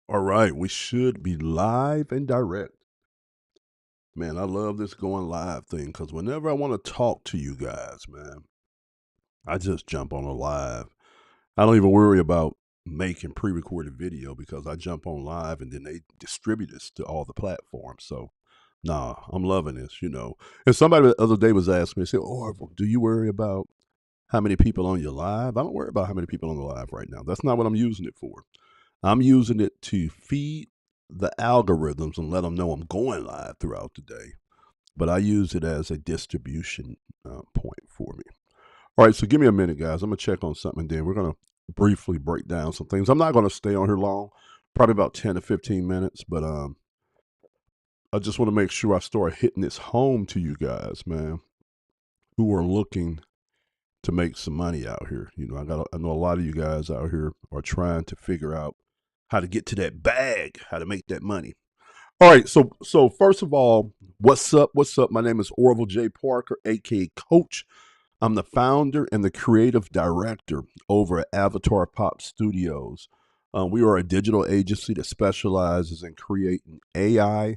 All right, we should be live and direct. Man, I love this going live thing because whenever I want to talk to you guys, man, I just jump on a live. I don't even worry about making pre-recorded video because I jump on live and then they distribute this to all the platforms. So, nah, I'm loving this. And somebody the other day was asking me, said, "Oh, do you worry about how many people on your live?" I don't worry about how many people on the live right now. That's not what I'm using it for. I'm using it to feed the algorithms and let them know I'm going live throughout the day. But I use it as a distribution point for me. All right, so give me a minute, guys. I'm going to check on something, and then we're going to briefly break down some things. I'm not going to stay on here long, probably about 10 to 15 minutes, but I just want to make sure I start hitting this home to you guys, man, who are looking to make some money out here. I know a lot of you guys out here are trying to figure out how to get to that bag, how to make that money. All right, so first of all, what's up? What's up? My name is Orville J. Parker, aka Coach. I'm the founder and the creative director over at Avatar Pop Studios. We are a digital agency that specializes in creating AI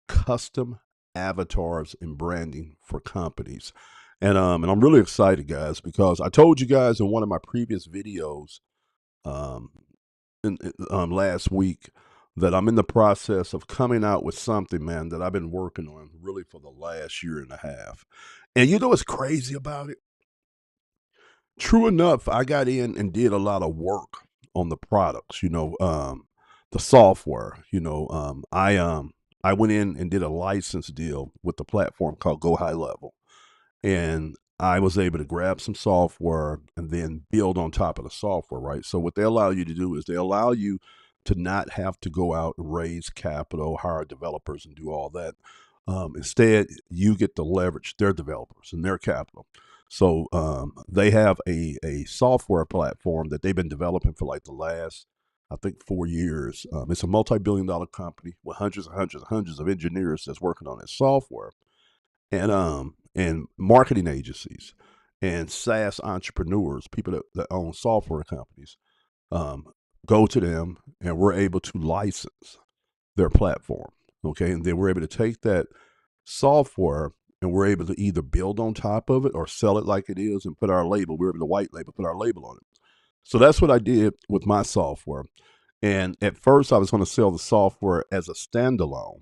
custom avatars and branding for companies. And I'm really excited, guys, because I told you guys in one of my previous videos um, last week that I'm in the process of coming out with something, man, that I've been working on really for the last year and a half. And you know what's crazy about it? True enough, I got in and did a lot of work on the products, the software. I went in and did a license deal with the platform called Go High Level, and I was able to grab some software and then build on top of the software, right? So what they allow you to do is they allow you to not have to go out and raise capital, hire developers, and do all that. Instead, you get to leverage their developers and their capital. So they have a software platform that they've been developing for like the last, I think, 4 years. It's a multi-billion-dollar company with hundreds and hundreds and hundreds of engineers that's working on this software and marketing agencies and SaaS entrepreneurs, people that own software companies, um, go to them and we're able to license their platform. Okay. And then we're able to take that software and we're able to either build on top of it or sell it like it is and put our label. We're able to white label, put our label on it. So that's what I did with my software. And at first, I was going to sell the software as a standalone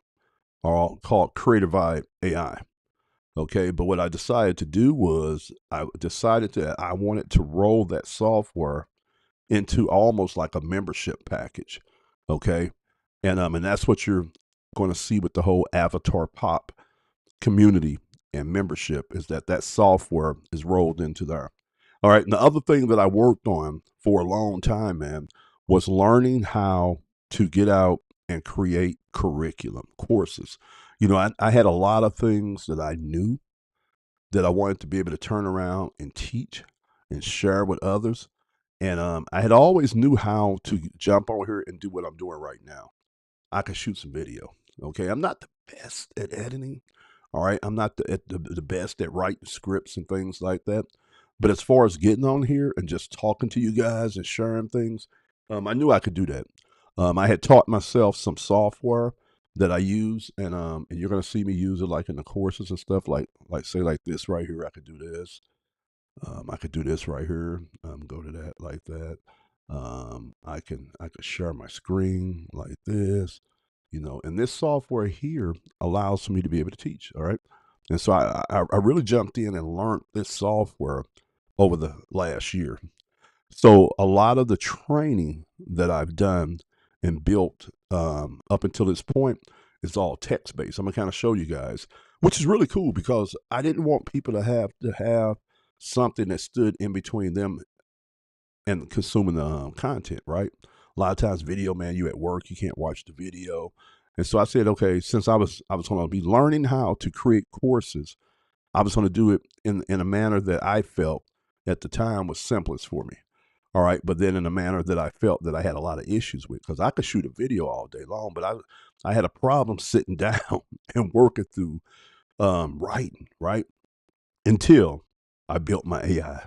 or called Creative Vibe AI. Okay, but what I decided to do was I wanted to roll that software into almost like a membership package. Okay, and that's what you're going to see with the whole Avatar Pop community and membership is that software is rolled into there. All right, and the other thing that I worked on for a long time, man, was learning how to get out and create curriculum courses. I had a lot of things that I knew that I wanted to be able to turn around and teach and share with others. And I had always knew how to jump on here and do what I'm doing right now. I could shoot some video. Okay, I'm not the best at editing. All right, I'm not the best at writing scripts and things like that. But as far as getting on here and just talking to you guys and sharing things, I knew I could do that. I had taught myself some software that I use, and you're gonna see me use it like in the courses and stuff. Like say like this right here. I could do this. I could do this right here. Go to that like that. I could share my screen like this. And this software here allows for me to be able to teach. All right. And so I really jumped in and learned this software over the last year. So a lot of the training that I've done and built up until this point is all text based. I'm gonna kind of show you guys, which is really cool because I didn't want people to have something that stood in between them and consuming the content. Right? A lot of times, video, man, you at work, you can't watch the video, and so I said, okay, since I was going to be learning how to create courses, I was going to do it in a manner that I felt at the time was simplest for me. All right, but then in a manner that I felt that I had a lot of issues with because I could shoot a video all day long, but I had a problem sitting down and working through writing, right? Until I built my AI.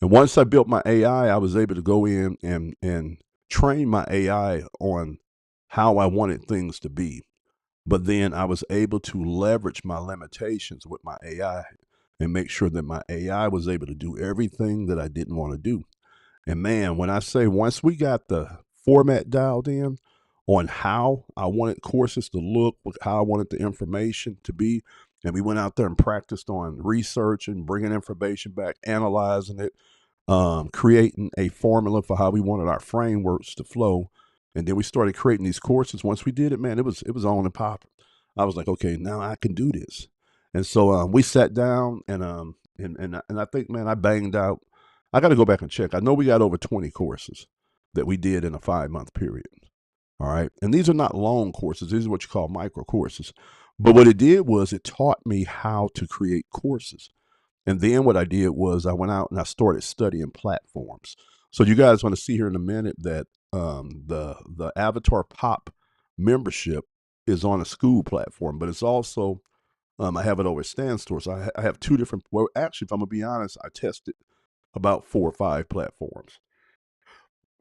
And once I built my AI, I was able to go in and train my AI on how I wanted things to be. But then I was able to leverage my limitations with my AI and make sure that my AI was able to do everything that I didn't want to do. And man, when I say once we got the format dialed in on how I wanted courses to look, how I wanted the information to be, and we went out there and practiced on research and bringing information back, analyzing it, creating a formula for how we wanted our frameworks to flow, and then we started creating these courses. Once we did it, man, it was on and popping. I was like, okay, now I can do this. And so we sat down and I think, man, I banged out. I got to go back and check. I know we got over 20 courses that we did in a 5-month period. All right. And these are not long courses. These are what you call micro courses. But what it did was it taught me how to create courses. And then what I did was I went out and I started studying platforms. So you guys want to see here in a minute that the Avatar Pop membership is on a school platform, but it's also I have it over at Stan Store. So I have two different. Well, actually, if I'm gonna be honest, I tested about 4 or 5 platforms.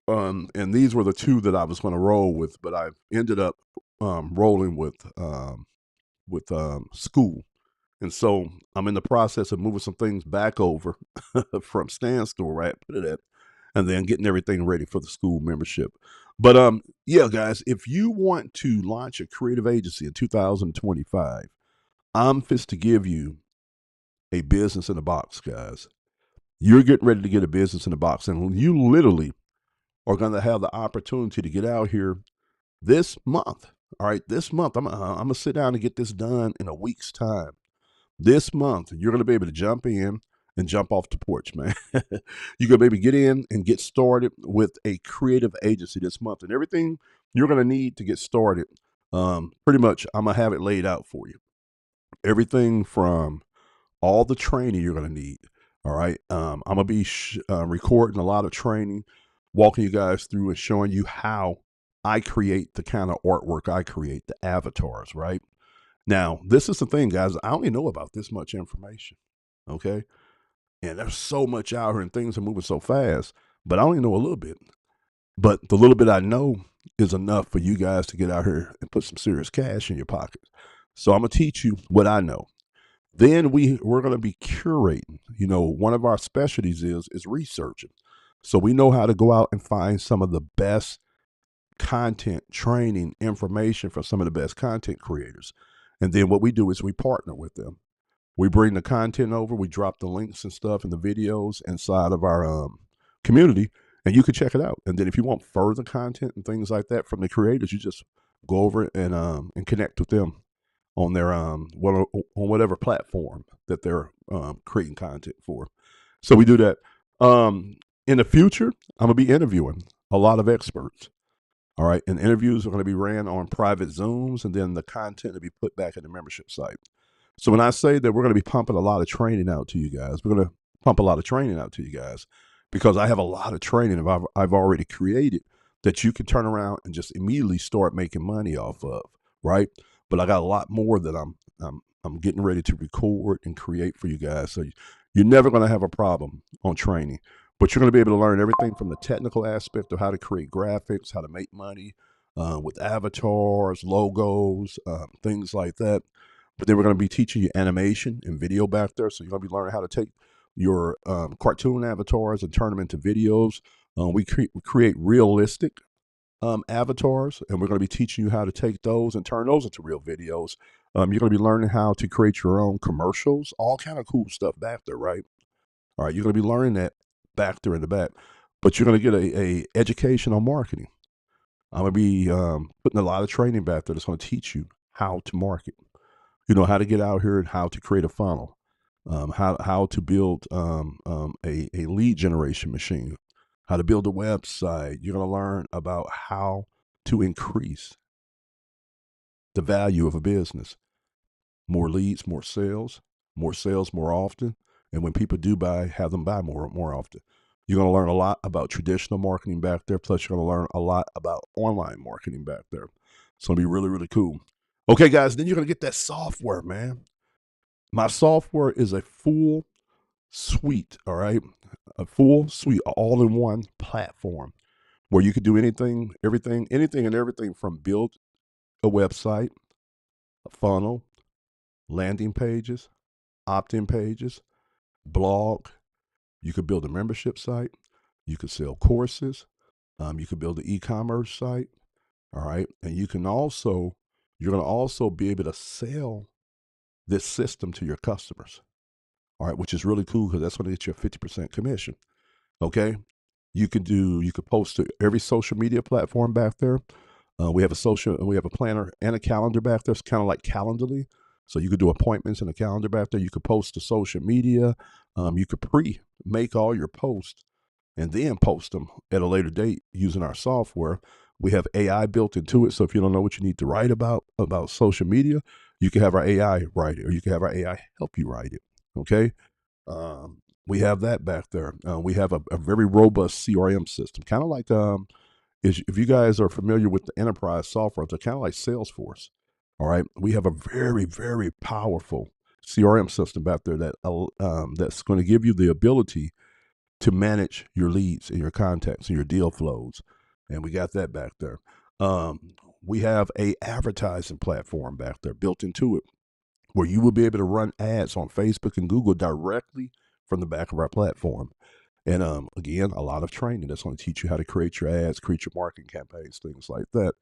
And these were the two that I was going to roll with, but I ended up rolling with school. And so I'm in the process of moving some things back over from Stan Store, right? Put it at, and then getting everything ready for the school membership. But yeah, guys, if you want to launch a creative agency in 2025, I'm fist to give you a business in a box, guys. You're getting ready to get a business in a box, and you literally are going to have the opportunity to get out here this month. All right, this month I'm gonna sit down and get this done in a week's time. This month you're gonna be able to jump in and jump off the porch, man. You're gonna maybe get in and get started with a creative agency this month, and everything you're gonna need to get started. Pretty much, I'm gonna have it laid out for you. Everything from all the training you're going to need. All right. I'm going to be recording a lot of training, walking you guys through and showing you how I create the kind of artwork I create, the avatars, right? Now, this is the thing, guys. I only know about this much information. Okay. And there's so much out here and things are moving so fast, but I only know a little bit. But the little bit I know is enough for you guys to get out here and put some serious cash in your pocket. So I'm going to teach you what I know. Then we're going to be curating. You know, one of our specialties is researching. So we know how to go out and find some of the best content, training, information for some of the best content creators. And then what we do is we partner with them. We bring the content over, we drop the links and stuff and the videos inside of our community, and you can check it out. And then if you want further content and things like that from the creators, you just go over and connect with them on their on whatever platform that they're creating content for. So we do that. In the future, I'm gonna be interviewing a lot of experts. All right, and interviews are going to be ran on private Zooms, and then the content will be put back in the membership site. So when I say that we're going to be pumping a lot of training out to you guys, we're going to pump a lot of training out to you guys because I have a lot of training I've already created that you can turn around and just immediately start making money off of, right? But I got a lot more that I'm getting ready to record and create for you guys. So you're never going to have a problem on training, but you're going to be able to learn everything from the technical aspect of how to create graphics, how to make money with avatars, logos, things like that. But then we're going to be teaching you animation and video back there. So you're going to be learning how to take your cartoon avatars and turn them into videos. We create realistic avatars, and we're going to be teaching you how to take those and turn those into real videos. You're going to be learning how to create your own commercials, all kind of cool stuff back there, right? All right, you're going to be learning that back there in the back, but you're going to get a education on marketing. I'm going to be putting a lot of training back there that's going to teach you how to market. You know, how to get out here and how to create a funnel, how to build a lead generation machine, how to build a website. You're going to learn about how to increase the value of a business. More leads, more sales more often. And when people do buy, have them buy more often. You're going to learn a lot about traditional marketing back there. Plus, you're going to learn a lot about online marketing back there. It's going to be really, really cool. Okay, guys, then you're going to get that software, man. My software is a full suite, all right? A full suite, all in one platform. where you could do anything, everything, anything and everything from build a website, a funnel, landing pages, opt-in pages, blog. You could build a membership site. You could sell courses. You could build an e-commerce site. All right. And you're going to also be able to sell this system to your customers. All right. Which is really cool because that's going to get you a 50% commission. Okay. You could post to every social media platform back there. We have a planner and a calendar back there. It's kind of like Calendly. So you could do appointments in a calendar back there. You could post to social media. You could make all your posts and then post them at a later date using our software. We have AI built into it. So if you don't know what you need to write about social media, you can have our AI write it, or you can have our AI help you write it. Okay. Um, we have that back there. We have a very robust CRM system, kind of like if you guys are familiar with the enterprise software, they're kind of like Salesforce. All right, we have a very very powerful CRM system back there that's going to give you the ability to manage your leads and your contacts and your deal flows, and we got that back there. We have a advertising platform back there built into it where you will be able to run ads on Facebook and Google directly from the back of our platform. And again, a lot of training that's going to teach you how to create your ads, create your marketing campaigns, things like that.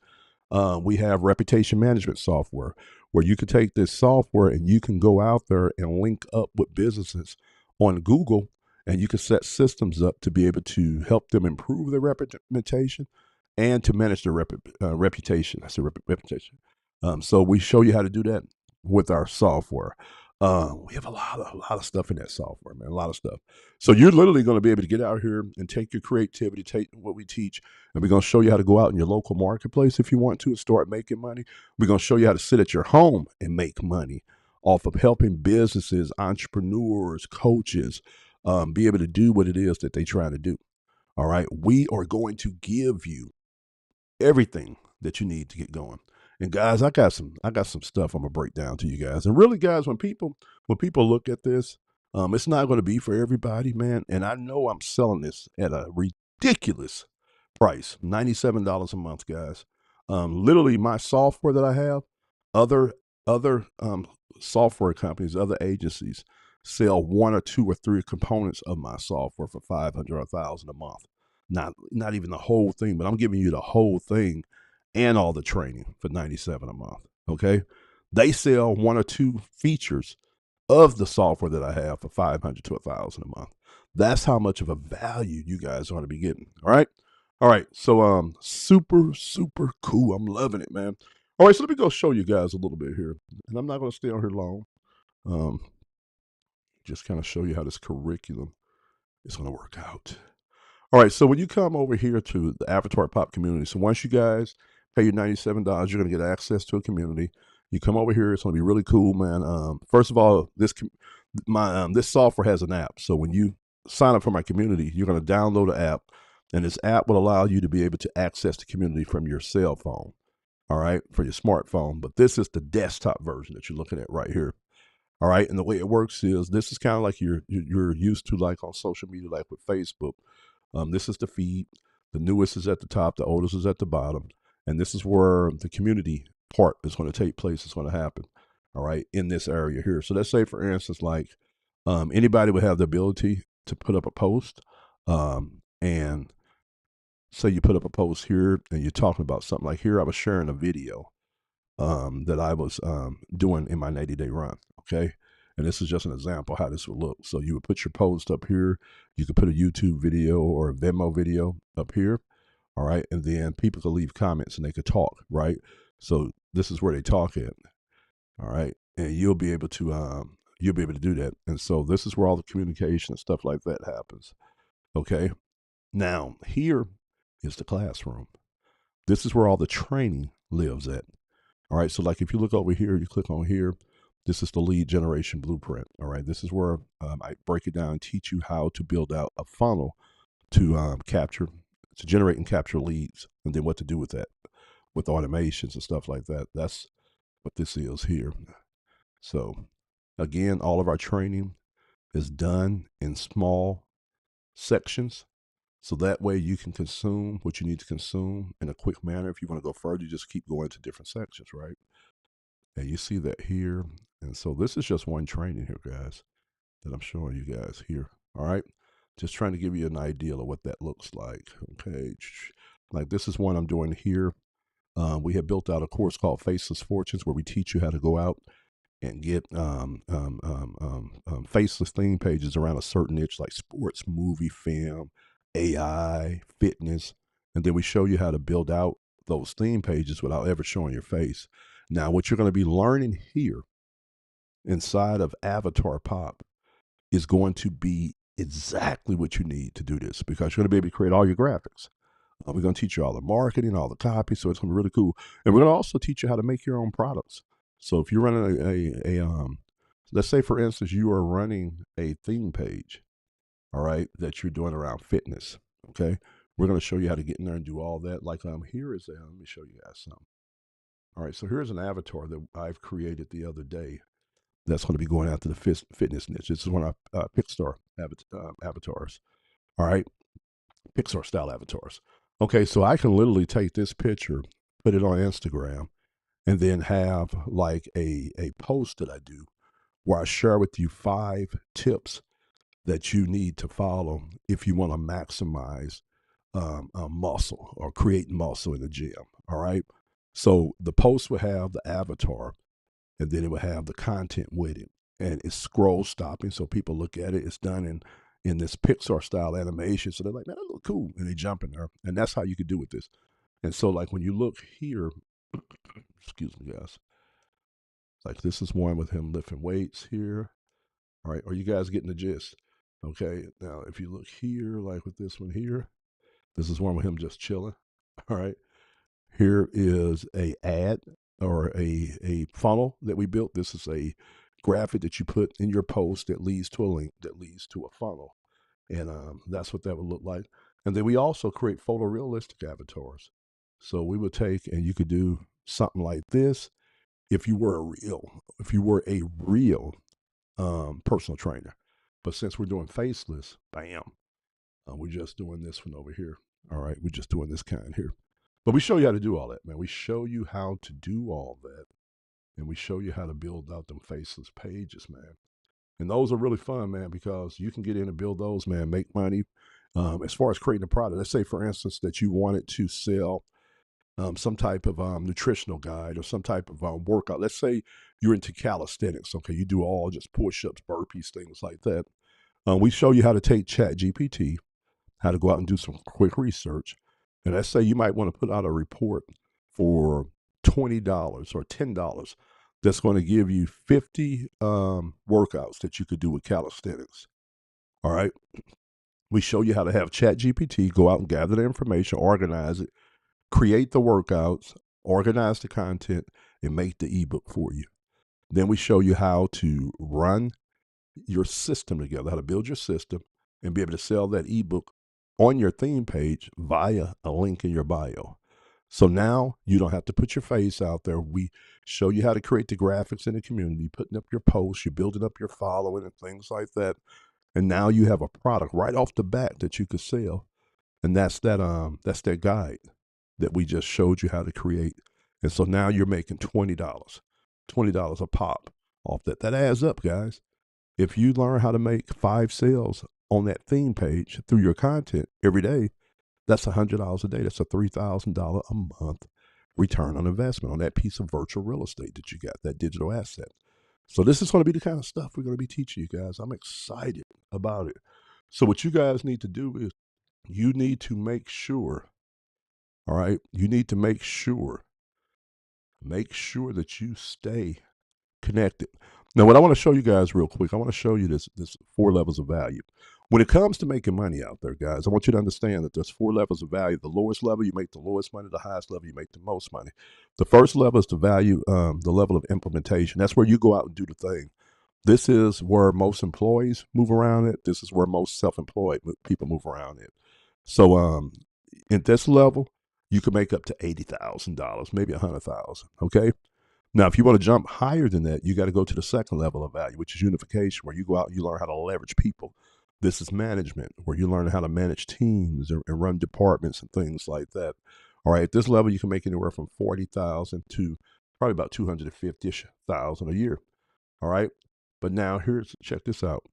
We have reputation management software where you can take this software and you can go out there and link up with businesses on Google, and you can set systems up to be able to help them improve their reputation and to manage their reputation. That's a reputation. So we show you how to do that with our software. We have a lot of stuff in that software, man. A lot of stuff. So you're literally going to be able to get out here and take your creativity, take what we teach, and we're going to show you how to go out in your local marketplace if you want to and start making money. We're going to show you how to sit at your home and make money off of helping businesses, entrepreneurs, coaches be able to do what it is that they're trying to do. All right. We are going to give you everything that you need to get going. And guys, I got some stuff I'm gonna break down to you guys. And really, guys, when people look at this, it's not going to be for everybody, man. And I know I'm selling this at a ridiculous price, $97 a month, guys. Literally, my software that I have, other software companies, other agencies sell one or two or three components of my software for 500 or 1,000 a month. Not even the whole thing, but I'm giving you the whole thing and all the training for 97 a month. Okay. They sell one or two features of the software that I have for 500 to 1,000 a month. That's how much of a value you guys are going to be getting. All right. All right. So, super cool. I'm loving it, man. All right. So let me go show you guys a little bit here, and I'm not going to stay on here long. Um, just kind of show you how this curriculum is going to work out. All right, so when you come over here to the Avatar Pop community, so once you guys pay your $97, you're gonna get access to a community. You come over here; it's gonna be really cool, man. First of all, this software has an app. So when you sign up for my community, you're gonna download the app, and this app will allow you to be able to access the community from your cell phone. All right, for your smartphone. But this is the desktop version that you're looking at right here. All right, and the way it works is this is kind of like you're used to, like on social media, like with Facebook. This is the feed. The newest is at the top. The oldest is at the bottom. And this is where the community part is going to take place. It's going to happen. All right. In this area here. So let's say, for instance, like anybody would have the ability to put up a post. And say you put up a post here and you're talking about something like here, I was sharing a video that I was doing in my 90-day run. Okay. And this is just an example how this would look. So you would put your post up here. You could put a YouTube video or a Venmo video up here. All right. And then people could leave comments and they could talk. Right. So this is where they talk at. All right. And you'll be able to do that. And so this is where all the communication and stuff like that happens. Okay. Now here is the classroom. This is where all the training lives at. All right. So like if you look over here, you click on here, this is the lead generation blueprint. All right. This is where I break it down and teach you how to build out a funnel to generate and capture leads, and then what to do with that with automations and stuff like that. That's what this is here. So again, all of our training is done in small sections. So that way you can consume what you need to consume in a quick manner. If you want to go further, you just keep going to different sections, right? And you see that here. And so this is just one training here, guys, that I'm showing you guys here. All right. Just trying to give you an idea of what that looks like. Okay. Like this is one I'm doing here. We have built out a course called Faceless Fortunes where we teach you how to go out and get faceless theme pages around a certain niche like sports, movie, film, AI, fitness. And then we show you how to build out those theme pages without ever showing your face. Now, what you're going to be learning here inside of Avatar Pop is going to be exactly what you need to do this, because you're going to be able to create all your graphics. We're going to teach you all the marketing, all the copy, so it's going to be really cool. And we're going to also teach you how to make your own products. So if you're running let's say for instance, you are running a theme page, all right, that you're doing around fitness, okay? We're going to show you how to get in there and do all that. Like here is let me show you guys something. All right, so here's an avatar that I've created the other day that's going to be going after the fitness niche. This is one of our Pixar avatars, all right? Pixar style avatars. Okay, so I can literally take this picture, put it on Instagram, and then have like a post that I do where I share with you 5 tips that you need to follow if you want to maximize muscle or create muscle in the gym. All right. So the post will have the avatar, and then it will have the content with it, and it's scroll stopping, so people look at it. It's done in this Pixar style animation, so they're like, man, that look cool, and they jump in there, and that's how you could do with this. And so, like when you look here, excuse me, guys, like this is one with him lifting weights here. All right, are you guys getting the gist? Okay, now if you look here, like with this one here, this is one with him just chilling. All right, here is a ad or a funnel that we built. This is a graphic that you put in your post that leads to a link that leads to a funnel, and that's what that would look like. And then we also create photorealistic avatars. So we would take, and you could do something like this if you were a real personal trainer. But since we're doing faceless, bam, we're just doing this one over here. All right, we're just doing this kind here. But we show you how to do all that, man. We show you how to do all that, and we show you how to build out them faceless pages, man. And those are really fun, man, because you can get in and build those, man, make money. As far as creating a product, let's say, for instance, that you wanted to sell some type of nutritional guide or some type of workout. Let's say you're into calisthenics. Okay, you do all just push-ups, burpees, things like that. We show you how to take ChatGPT, how to go out and do some quick research. And let's say you might want to put out a report for $20 or $10 that's going to give you 50 workouts that you could do with calisthenics. All right. We show you how to have ChatGPT go out and gather the information, organize it, create the workouts, organize the content, and make the ebook for you. Then we show you how to run your system together, how to build your system and be able to sell that ebook on your theme page via a link in your bio. So now you don't have to put your face out there. We show you how to create the graphics in the community, putting up your posts, you're building up your following and things like that. And now you have a product right off the bat that you could sell. And that's that guide that we just showed you how to create. And so now you're making $20 a pop off that. That adds up, guys. If you learn how to make 5 sales on that theme page through your content every day, that's $100 a day. That's a $3,000 a month return on investment on that piece of virtual real estate that you got, that digital asset. So this is going to be the kind of stuff we're going to be teaching you guys. I'm excited about it. So what you guys need to do is you need to make sure, all right, you need to make sure that you stay connected. Now, what I want to show you guys real quick, I want to show you this 4 levels of value. When it comes to making money out there, guys, I want you to understand that there's 4 levels of value. The lowest level, you make the lowest money. The highest level, you make the most money. The first level is the value, the level of implementation. That's where you go out and do the thing. This is where most employees move around it. This is where most self-employed people move around it. So at this level, you can make up to $80,000, maybe $100,000, okay? Now, if you want to jump higher than that, you got to go to the second level of value, which is unification, where you go out and you learn how to leverage people. This is management, where you learn how to manage teams and run departments and things like that. All right, at this level, you can make anywhere from 40,000 to probably about 250,000 a year. All right, but now check this out.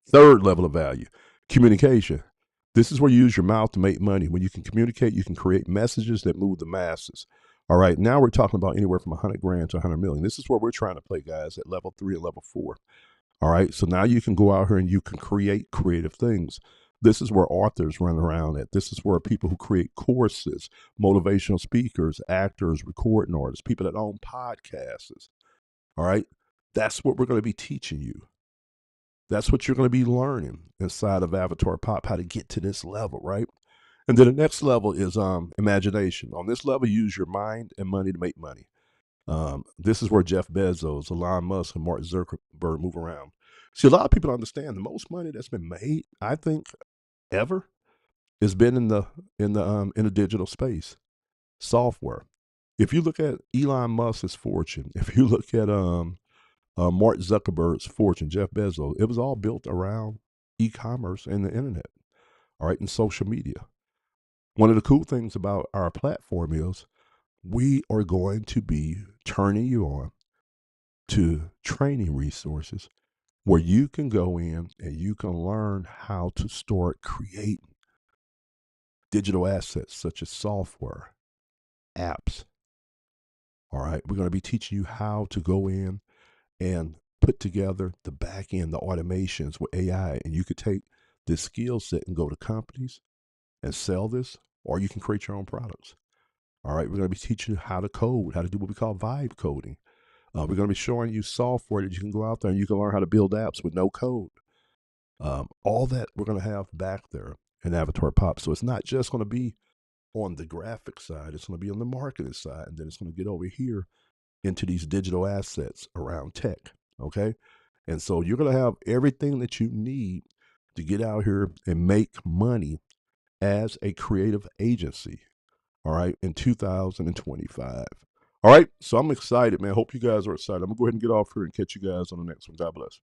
Third level of value, communication. This is where you use your mouth to make money. When you can communicate, you can create messages that move the masses. All right, now we're talking about anywhere from 100 grand to 100 million. This is where we're trying to play, guys, at level 3 and level 4. All right, so now you can go out here and you can create creative things. This is where authors run around at. This is where people who create courses, motivational speakers, actors, recording artists, people that own podcasts. All right, that's what we're going to be teaching you. That's what you're going to be learning inside of Avatar Pop, how to get to this level, right? And then the next level is imagination. On this level, use your mind and money to make money. This is where Jeff Bezos, Elon Musk, and Mark Zuckerberg move around. See, a lot of people don't understand the most money that's been made, I think, ever, has been in the digital space, software. If you look at Elon Musk's fortune, if you look at Mark Zuckerberg's fortune, Jeff Bezos, it was all built around e-commerce and the internet, all right, and social media. One of the cool things about our platform is we are going to be turning you on to training resources where you can go in and you can learn how to start creating digital assets such as software, apps. All right, we're going to be teaching you how to go in and put together the back end, the automations with AI, and you could take this skill set and go to companies and sell this, or you can create your own products. All right, we're going to be teaching you how to code, how to do what we call vibe coding. We're going to be showing you software that you can go out there and you can learn how to build apps with no code. All that we're going to have back there in Avatar Pop. So it's not just going to be on the graphic side, it's going to be on the marketing side, and then it's going to get over here into these digital assets around tech. Okay. And so you're going to have everything that you need to get out here and make money as a creative agency. All right, in 2025. All right, so I'm excited, man. Hope you guys are excited. I'm gonna go ahead and get off here and catch you guys on the next one. God bless.